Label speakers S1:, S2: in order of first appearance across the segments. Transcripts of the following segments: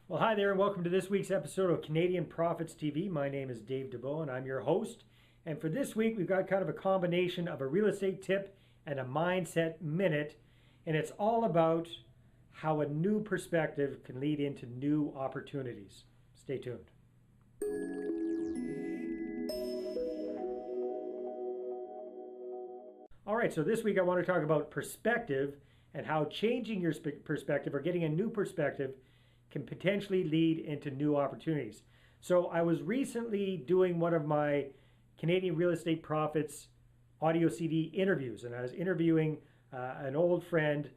S1: Well, hi there, and welcome to this week's episode of Canadian Profits TV. My name is Dave Dubeau, and I'm your host. And for this week, we've got kind of a combination of a real estate tip and a mindset minute. And it's all about how a new perspective can lead into new opportunities. Stay tuned. All right, so this week I want to talk about perspective and how changing your perspective or getting a new perspective can potentially lead into new opportunities. So I was recently doing one of my Canadian Real Estate Profits audio CD interviews, and I was interviewing an old friend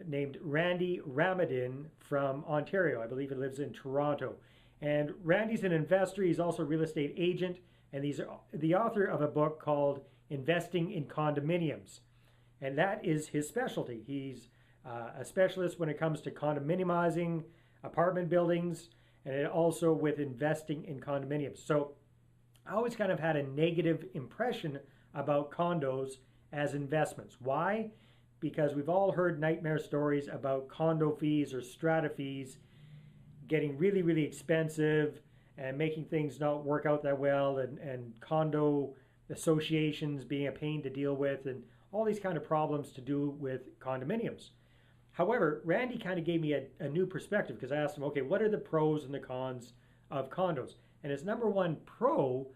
S1: named Randy Ramadhin from Ontario. I believe he lives in Toronto. And Randy's an investor. He's also a real estate agent, and he's the author of a book called Investing in Condominiums. And that is his specialty. He's a specialist when it comes to condominiumizing apartment buildings, and also with investing in condominiums. So I always kind of had a negative impression about condos as investments. Why? Because we've all heard nightmare stories about condo fees or strata fees getting really, really expensive and making things not work out that well, and condo associations being a pain to deal with, and all these kind of problems to do with condominiums. However, Randy kind of gave me a new perspective, because I asked him, okay, what are the pros and the cons of condos? And his number one pro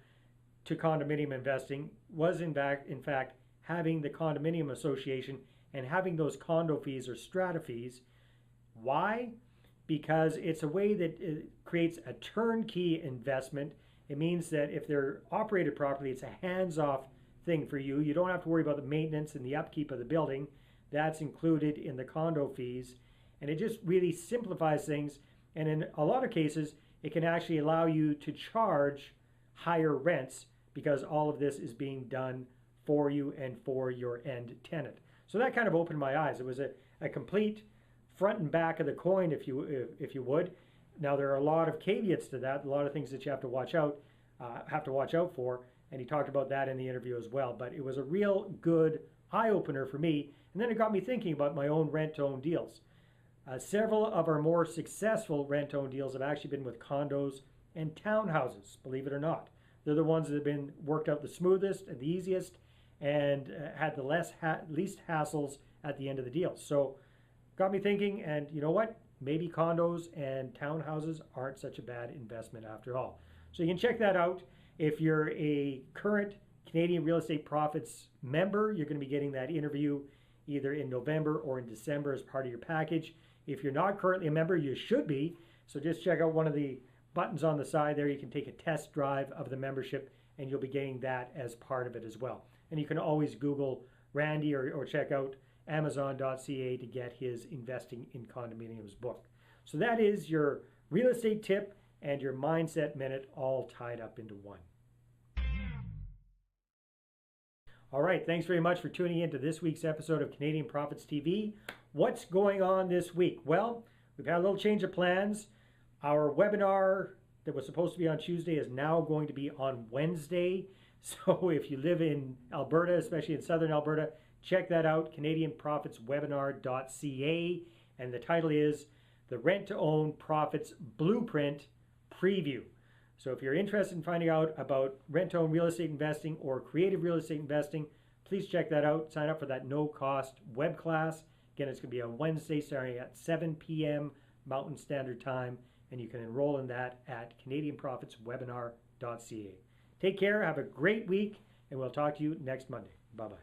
S1: to condominium investing was in fact having the condominium association and having those condo fees or strata fees. Why? Because it's a way that it creates a turnkey investment. It means that if they're operated properly, it's a hands-off thing for you. You don't have to worry about the maintenance and the upkeep of the building. That's included in the condo fees, and it just really simplifies things. And in a lot of cases, it can actually allow you to charge higher rents because all of this is being done for you and for your end tenant. So that kind of opened my eyes. It was a complete front and back of the coin, if you would. Now there are a lot of caveats to that, a lot of things that you have to watch out for, and he talked about that in the interview as well. But it was a real good eye-opener for me, and then it got me thinking about my own rent-to-own deals. Several of our more successful rent-to-own deals have actually been with condos and townhouses, believe it or not. They're the ones that have been worked out the smoothest and the easiest, and had the least hassles at the end of the deal. So got me thinking, and you know what? Maybe condos and townhouses aren't such a bad investment after all. So you can check that out. If you're a current Canadian Real Estate Profits member, you're going to be getting that interview either in November or in December as part of your package. If you're not currently a member, you should be. So just check out one of the buttons on the side there. You can take a test drive of the membership, and you'll be getting that as part of it as well. And you can always Google Randy or check out Amazon.ca to get his Investing in Condominiums book. So that is your real estate tip and your mindset minute all tied up into one. All right, thanks very much for tuning in to this week's episode of Canadian Profits TV. What's going on this week? Well, we've had a little change of plans. Our webinar that was supposed to be on Tuesday is now going to be on Wednesday. So if you live in Alberta, especially in southern Alberta, check that out, canadianprofitswebinar.ca. And the title is The Rent to Own Profits Blueprint Preview. So if you're interested in finding out about rent-to-own real estate investing or creative real estate investing, please check that out. Sign up for that no-cost web class. Again, it's going to be on Wednesday starting at 7 p.m. Mountain Standard Time, and you can enroll in that at canadianprofitswebinar.ca. Take care, have a great week, and we'll talk to you next Monday. Bye-bye.